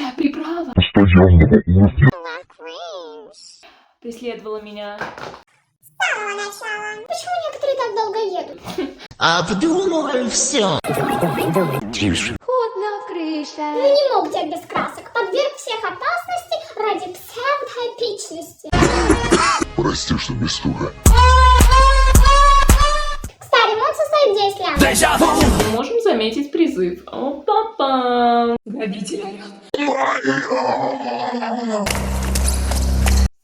Какая приправа постоянного уровня. преследовала меня. С самого начала. Почему некоторые так долго едут? Обдумывай все. Тише. Ну не мог дед без красок. Подверг всех опасности ради псевдоэпичности. Прости, что без стука. Кстати, ремонт состоит 10 лямов. Мы можем заметить призыв. Опа-па. Грабитель орёт.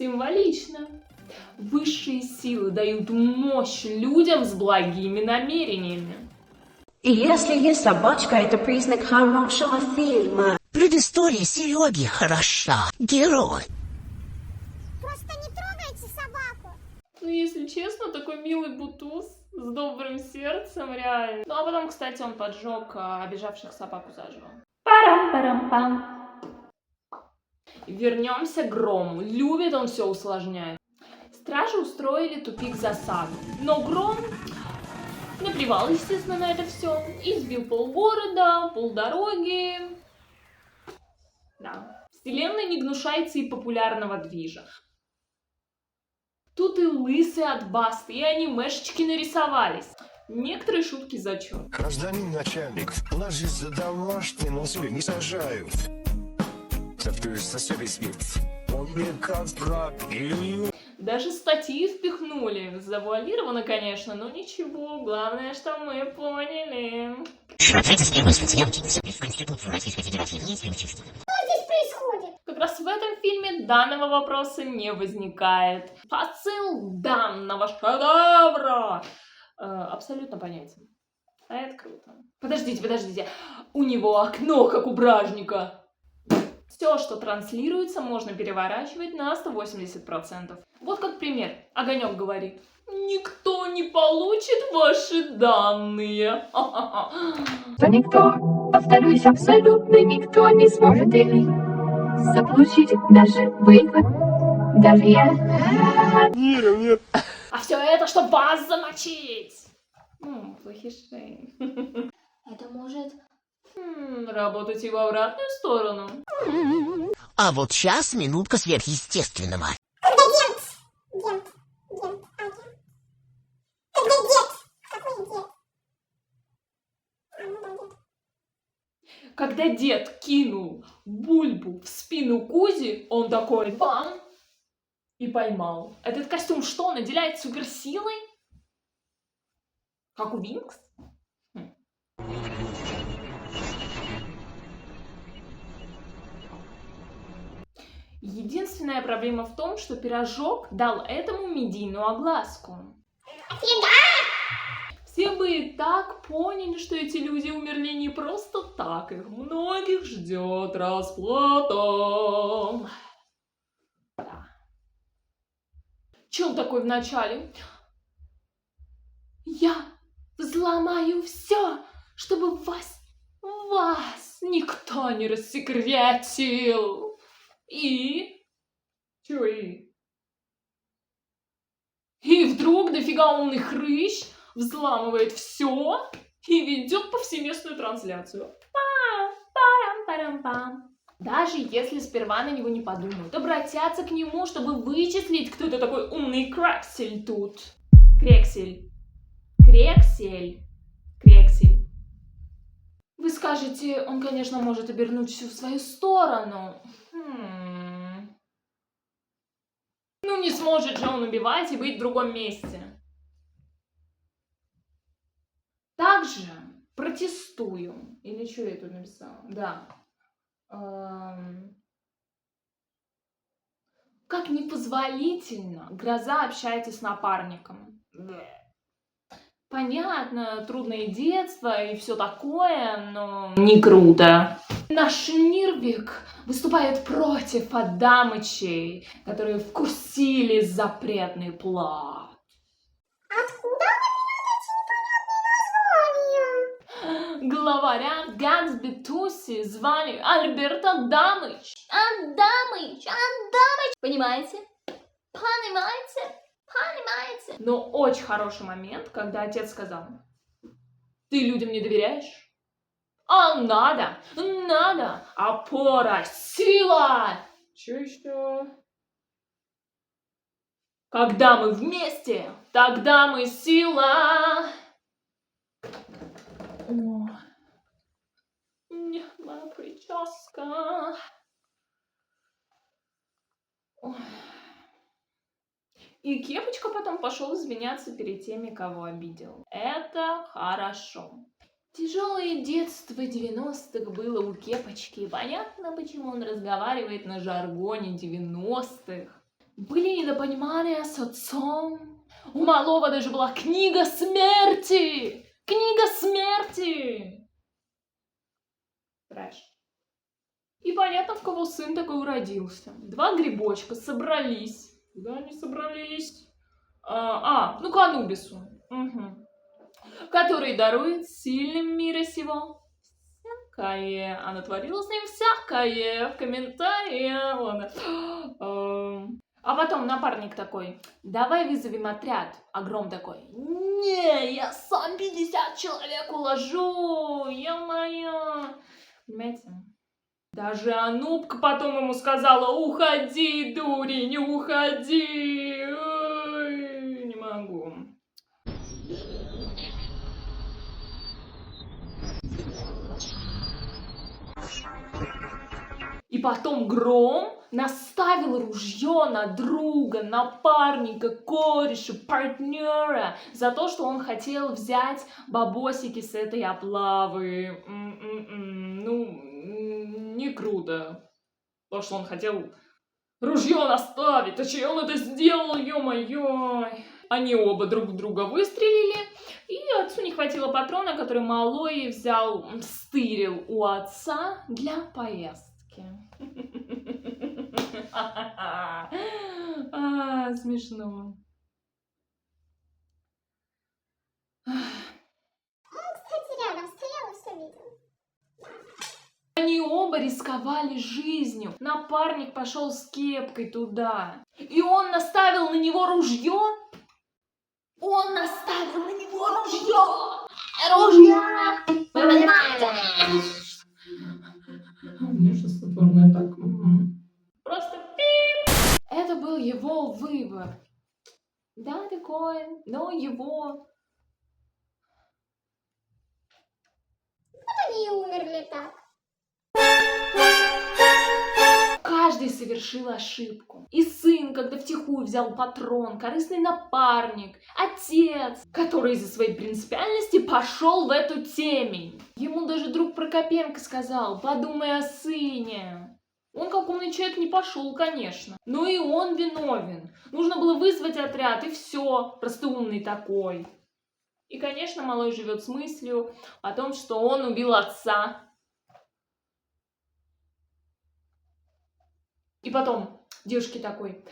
Символично. Высшие силы дают мощь людям с благими намерениями. И если есть собачка, это признак хорошего фильма. Предыстория Сереги хороша. Герой. Просто не трогайте собаку. Ну, если честно, такой милый бутуз с добрым сердцем, реально. Ну, а потом, кстати, он поджег обижавших собаку заживо. Парам-парам-пам. Вернемся к Грому. Любит он все усложнять. Стражи устроили тупик-засаду. Но Гром наплевал, естественно, на это все. Избил полгорода, полдороги. Да. Вселенная не гнушается и популярного движа. Тут и лысые от басты, и анимешечки нарисовались. Некоторые шутки зачет. Гражданин начальник, ложись за домашний, но себе не сажают. Софтуешь соседей спит. Он мне как брат. Даже статьи впихнули. Завуалировано, конечно, но ничего. Главное, что мы поняли. Смотрите первую статью в Конституцию Российской Федерации. Есть ли чувство? Что здесь происходит? Как раз в этом фильме данного вопроса не возникает. Посыл данного шедевра абсолютно понятен. А это круто. Подождите. У него окно, как у бражника. Все, что транслируется, можно переворачивать на 180%. Вот как пример. Огонек говорит: никто не получит ваши данные. Никто, повторюсь, абсолютно никто не сможет их заполучить, даже вы, даже я. А все это, чтобы вас замочить. Плохишей. Это может работать и в обратную сторону. А вот сейчас минутка сверхъестественного. Когда дед. Когда дед. Какой дед? Ну да, дед. Когда дед кинул бульбу в спину Кузи, он такой бам! И поймал. Этот костюм что, наделяет суперсилой? Как у Винкс? Единственная проблема в том, что пирожок дал этому медийную огласку. Все бы и так поняли, что эти люди умерли не просто так. Их многих ждет расплата. Да. Че он такой вначале? Я взломаю все, чтобы вас никто не рассекретил. И? Чё и? И вдруг дофига умный хрыщ взламывает все и ведет повсеместную трансляцию. Парам-парам-пам. Даже если сперва на него не подумают, обратятся к нему, чтобы вычислить, кто это такой умный крексель тут. Крексель. Вы скажете, он, конечно, может обернуть все в свою сторону. Ну, не сможет же он убивать и быть в другом месте. Также протестую. Или что я тут написала? Да. Как непозволительно Гроза общается с напарником. Понятно, трудное детство и все такое, но не круто. Наш Нирвик выступает против Адамычей, которые вкусили запретный плод. Откуда вы берете эти непонятные названия? Главаря Гатсби Туси звали Альберт Адамыч. Адамыч. Понимаете? Но очень хороший момент, когда отец сказал: ты людям не доверяешь? А надо, опора, сила. Чё еще? Когда мы вместе, тогда мы сила. О, нет, моя прическа. Ой. И Кепочка потом пошел извиняться перед теми, кого обидел. Это хорошо. Тяжелое детство 90-х было у Кепочки. Понятно, почему он разговаривает на жаргоне 90-х. Были недопонимания с отцом. У малого даже была книга смерти. Книга смерти. Трэш. И понятно, в кого сын такой уродился. Два грибочка собрались. Куда они собрались? Ну к Анубису. Угу. Который дарует сильным мира сего всякое. Она творила с ним всякое. В комментариях. А потом напарник такой: давай вызовем отряд. А Гром такой: не, я сам 50 человек уложу. Ё-моё. Понимаете? Даже Анубка потом ему сказала: уходи, дурень, уходи. Ой, не могу. И потом Гром наставил ружье на друга, напарника, кореша, партнера за то, что он хотел взять бабосики с этой облавы. Ну, не круто. То, что он хотел ружье наставить. А че он это сделал, ё-моё. Они оба друг в друга выстрелили, и отцу не хватило патрона, который малой взял, стырил у отца для поездки. Смешно. Кстати, рядом стоял и все видел. Они оба рисковали жизнью. Напарник пошел с Кепкой туда. И он наставил на него ружье. Он наставил на него ружье. Ружье! Вы понимаете? У меня сейчас сатурная так. Просто пип! Это был его выбор. Да, такое, но его... Они и умерли так. Каждый совершил ошибку. И сын, когда втихую взял патрон, корыстный напарник, отец, который из-за своей принципиальности пошел в эту темень. Ему даже друг Прокопенко сказал: подумай о сыне. Он, как умный человек, не пошел, конечно. Но и он виновен. Нужно было вызвать отряд, и все. Просто умный такой. И, конечно, малой живет с мыслью о том, что он убил отца. И потом девушке такой: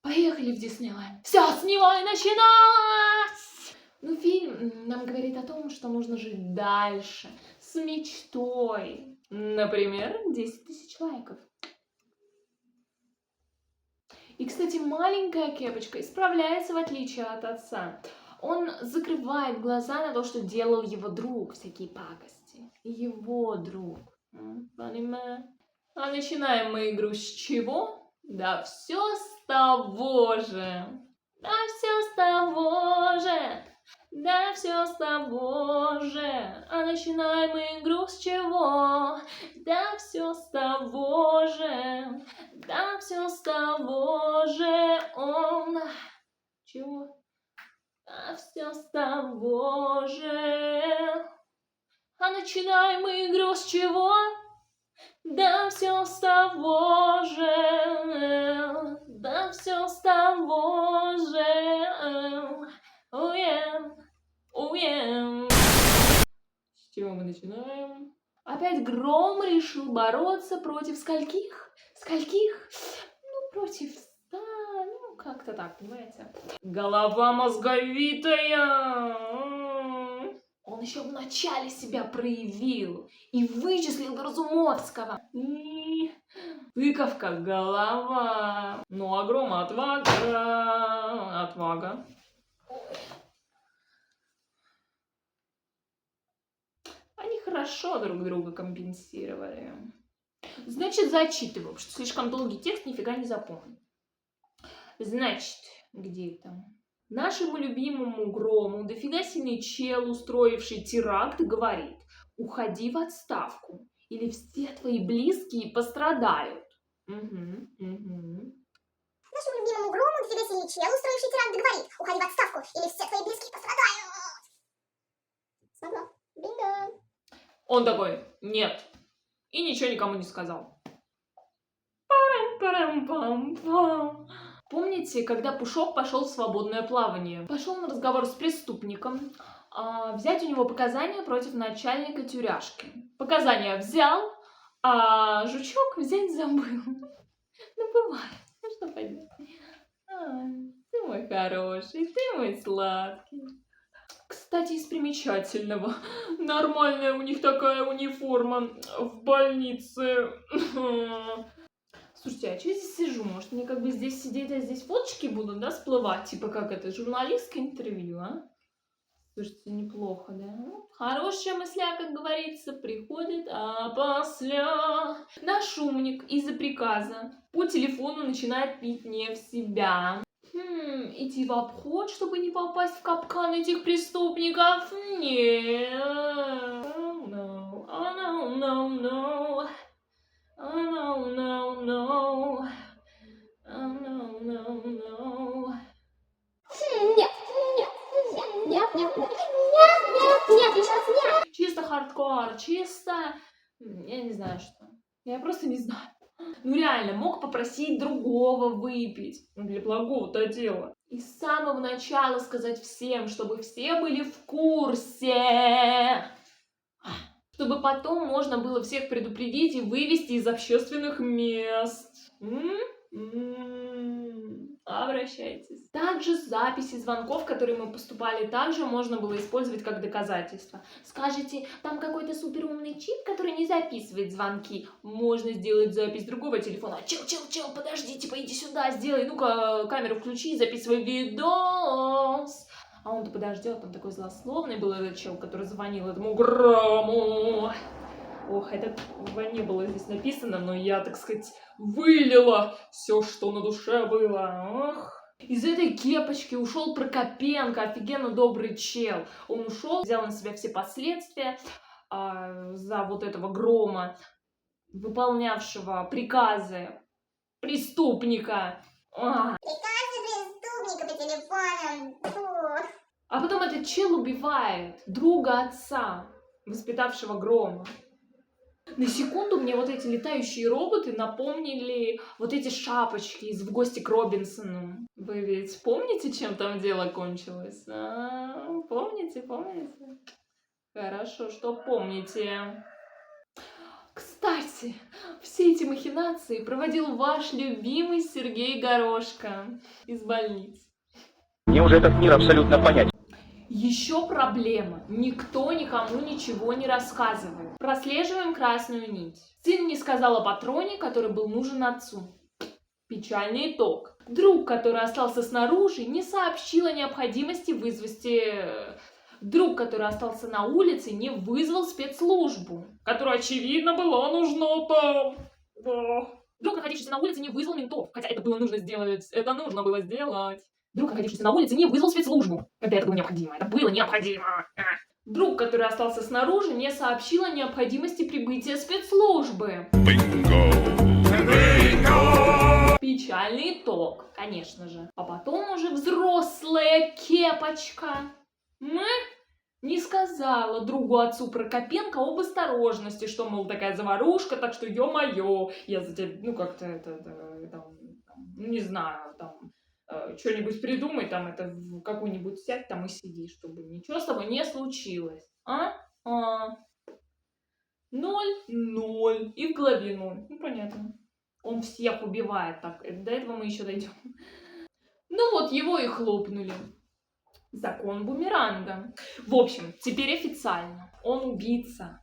поехали в Диснейленд. Все, с него и начиналось! Ну, фильм нам говорит о том, что нужно жить дальше, с мечтой. Например, 10 тысяч лайков. И, кстати, маленькая Кепочка исправляется, в отличие от отца. Он закрывает глаза на то, что делал его друг, всякие пакости. Его друг. Понимаешь? А начинаем мы игру с чего? Да все с того же. Да все с того же. Да все с того же. А начинаем мы игру с чего? Да все с того же. Да все с того же. Он... Чего? Да все с того же. А начинаем мы игру с чего? Да все с того же. Да все с того же. Oh yeah. Oh yeah. С чего мы начинаем? Опять Гром решил бороться против скольких? Скольких? Ну, против 100. Ну, как-то так, понимаете? Голова мозговитая. Он еще в начале себя проявил и вычислил Разумовского. И тыковка голова. Ну, а Грома отвага. Отвага. Они хорошо друг друга компенсировали. Значит, зачитываю, потому что слишком долгий текст нифига не запомню. Значит, где там? Нашему любимому Грому дофига сильный чел, устроивший теракт, говорит: уходи в отставку, или все твои близкие пострадают. Нашему любимому Грому дофига сильный чел, устроивший теракт, говорит: уходи в отставку, или все твои близкие пострадают. Смогла. Бинго. Он такой: нет. И ничего никому не сказал. Парам-парам-пам-пам. Помните, когда Пушок пошел в свободное плавание? Пошел на разговор с преступником, взять у него показания против начальника тюряшки. Показания взял, а жучок взять забыл. Ну, бывает. Ну, что поделать. Ты мой хороший, ты мой сладкий. Кстати, из примечательного. Нормальная у них такая униформа в больнице. Слушайте, а что я здесь сижу? Может, мне как бы здесь сидеть, а здесь фоточки будут, да, всплывать? Типа как это, журналистское интервью, а? Слушайте, неплохо, да? Хорошая мысля, как говорится, приходит, а после наш умник из-за приказа по телефону начинает пить не в себя. Идти в обход, чтобы не попасть в капкан этих преступников? Нет. No. Oh, no, no, no. Oh, no, no, no. Oh, no, no, no. Нет, еще раз нет. Чисто хардкор, чисто... Я не знаю что. Я просто не знаю. Ну реально, мог попросить другого выпить. Для благого-то дела. И с самого начала сказать всем, чтобы все были в курсе. Чтобы потом можно было всех предупредить и вывести из общественных мест. Обращайтесь. Также записи звонков, которые мы поступали, также можно было использовать как доказательство. Скажете, там какой-то суперумный чип, который не записывает звонки. Можно сделать запись другого телефона. Чел, подожди, типа иди сюда, сделай, ну-ка камеру включи, записывай видос. А он-то подождет, он такой злословный был этот чел, который звонил этому Грому. Ох, этого не было здесь написано, но я, так сказать, вылила все, что на душе было. Ох. Из этой кепочки ушел Прокопенко, офигенно добрый чел. Он ушел, взял на себя все последствия за вот этого Грома, выполнявшего приказы преступника. Приказы преступника по телефонам. А потом этот чел убивает друга отца, воспитавшего Грома. На секунду мне вот эти летающие роботы напомнили вот эти шапочки из «В гости к Робинсону». Вы ведь помните, чем там дело кончилось? Помните? Хорошо, что помните. Кстати, все эти махинации проводил ваш любимый Сергей Горошко из больницы. Мне уже этот мир абсолютно понятен. Еще проблема. Никто никому ничего не рассказывает. Прослеживаем красную нить. Сын не сказал о патроне, который был нужен отцу. Печальный итог. Друг, который остался снаружи, не сообщил о необходимости вызвать... Друг, который остался на улице, не вызвал спецслужбу, которая, очевидно, была нужна там. Да. Друг, находившийся на улице, не вызвал ментов, хотя это было нужно сделать. Это нужно было сделать. Друг, находившийся на улице, не вызвал спецслужбу, когда это было необходимо. Это было необходимо. Друг, который остался снаружи, не сообщил о необходимости прибытия спецслужбы. Печальный итог, конечно же. А потом уже взрослая кепочка. Не сказала другу отцу Прокопенко об осторожности, что, мол, такая заварушка, так что, ё-моё, я за тебя, ну, как-то не знаю, там, что-нибудь придумай, там, это в какую-нибудь сядь там и сиди, чтобы ничего с тобой не случилось. 0-0. И в голове 0. Ну, понятно. Он всех убивает. Так, до этого мы еще дойдем. Ну вот, его и хлопнули. Закон бумеранга. В общем, теперь официально. Он убийца.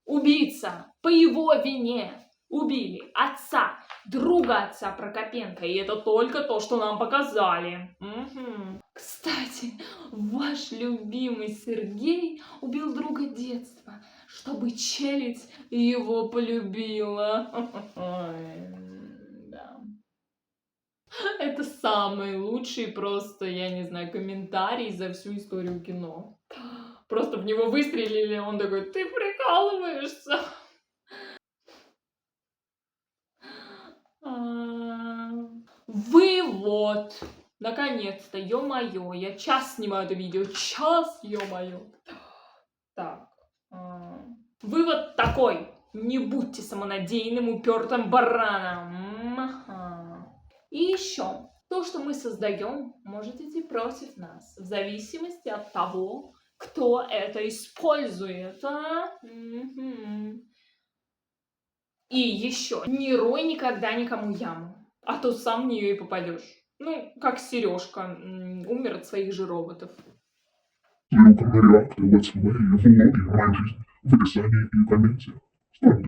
Убийца. По его вине убили отца, друга отца Прокопенко. И это только то, что нам показали. Угу. Кстати, ваш любимый Сергей убил друга детства. чтобы челядь его полюбила. Да. Это самый лучший просто, я не знаю, комментарий за всю историю кино. Просто в него выстрелили, он такой: ты прикалываешься. Вывод. Наконец-то, ё-моё, я час снимаю это видео, час, ё-моё. Так, вывод такой: не будьте самонадеянным, упертым бараном. Ага. И еще, то, что мы создаем, может идти против нас, в зависимости от того, кто это использует. И еще, не рой никогда никому яму, а то сам в нее и попадешь. Ну, как Сережка, умер от своих же роботов. Ссылка на реакты, летсплеи, влоги, мою жизнь в описании и комменте. Ставьте